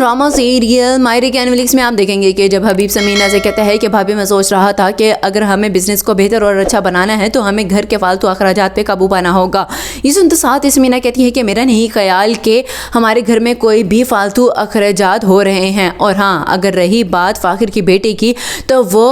Drama serial मायरे के एनिमलिक्स में आप देखेंगे कि जब हबीब समीना से कहता है कि भाभी मैं सोच रहा था कि अगर हमें बिजनेस को बेहतर और अच्छा बनाना है तो हमें घर के फालतू अखराजात पे काबू पाना होगा। ये सुनते साथ समीना कहती है कि मेरा नहीं ख्याल कि हमारे घर में कोई भी फालतू अखराजात हो रहे हैं, और हाँ अगर रही बात फ़ाखिर की बेटी की तो वो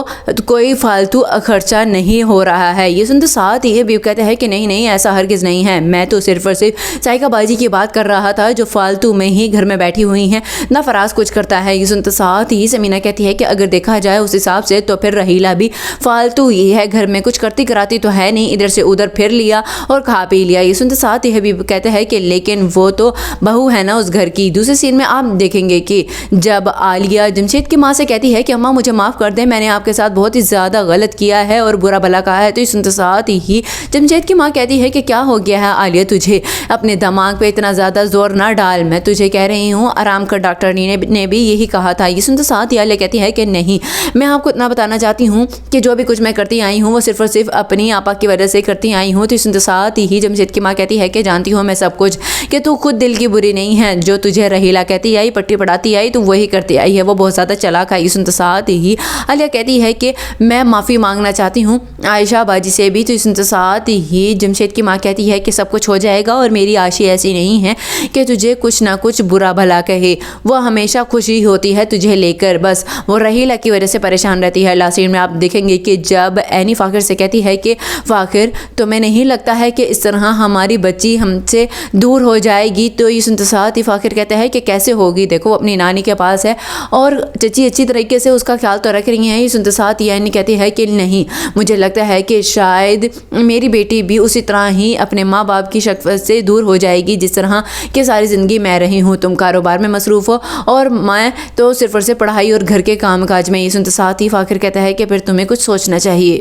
कोई फालतू खर्चा नहीं हो रहा है। ये सुनते साथ ही हबीब कहता है कि नहीं नहीं ऐसा हरगिज़ नहीं है, मैं तो सिर्फ और सिर्फ साइका बाजी की बात कर रहा था जो फालतू में ही घर में बैठी हुई हैं ना फराज कुछ करता है। ये सुनते साथ ही समीना कहती है कि अगर देखा जाए उस हिसाब से तो फिर रहीला भी फालतू ही है, घर में कुछ करती कराती तो है नहीं, इधर से उधर फिर लिया और खा पी लिया। ये सुनते साथ ही हबीब कहते हैं कि लेकिन वो तो बहू है ना उस घर की। दूसरे सीन में आप देखेंगे कि जब आलिया जमशेद की माँ से कहती है कि अम्मा मुझे माफ़ कर दें, मैंने आपके साथ बहुत ही ज़्यादा गलत किया है और बुरा भला कहा है, तो ये सुनते साथ ही जमशेद की माँ कहती है कि क्या हो गया है आलिया, तुझे अपने दिमाग पे इतना ज़्यादा जोर ना डाल, मैं तुझे कह रही हूँ आराम कर, डॉक्टर ने भी यही कहा था। ये सुनते साथ ही आलिया कहती है कि नहीं, मैं आपको इतना बताना चाहती हूँ कि जो भी कुछ मैं करती आई हूँ वो सिर्फ और सिर्फ अपनी आपा की वजह से करती आई हूँ। तो सुनते साथ ही जमशेद की माँ कहती है कि जानती हूँ मैं सब कुछ, कि तू खुद दिल की बुरी नहीं है, जो तुझे रहीला कहती आई पट्टी पढ़ाती आई तो वही करती आई है, वो बहुत ज़्यादा चालाक है। ये सुनते साथ ही आलिया कहती है कि मैं माफ़ी मांगना चाहती हूँ आयशा बाजी से भी। तो सुनते साथ ही जमशेद की माँ कहती है कि सब कुछ हो जाएगा और मेरी आशी ऐसी नहीं है कि तुझे कुछ ना कुछ बुरा भला कहे, वो हमेशा खुशी होती है तुझे लेकर, बस वो रहीला की वजह से परेशान रहती है। लास्ट सीन में आप देखेंगे कि जब एनी फ़ाखिर से कहती है कि फ़ाखिर तुम्हें नहीं लगता है कि इस तरह हमारी बच्ची हमसे दूर हो जाएगी, तो ये सुनते साथ ही फ़ाखिर कहता है कि कैसे होगी, देखो वो अपनी नानी के पास है और चची अच्छी तरीके से उसका ख्याल तो रख रही हैं। ये सुनते साथ ही एनी कहती है कि नहीं, मुझे लगता है कि शायद मेरी बेटी भी उसी तरह ही अपने माँ बाप की शक्ल से दूर हो जाएगी जिस तरह कि सारी ज़िंदगी मैं रही हूँ, तुम कारोबार में मसरूफ़ हो और मैं तो सिर्फ और सिर्फ पढ़ाई और घर के काम काज में। ये सुनते साथ ही फ़ाखिर कहता है कि फिर तुम्हें कुछ सोचना चाहिए।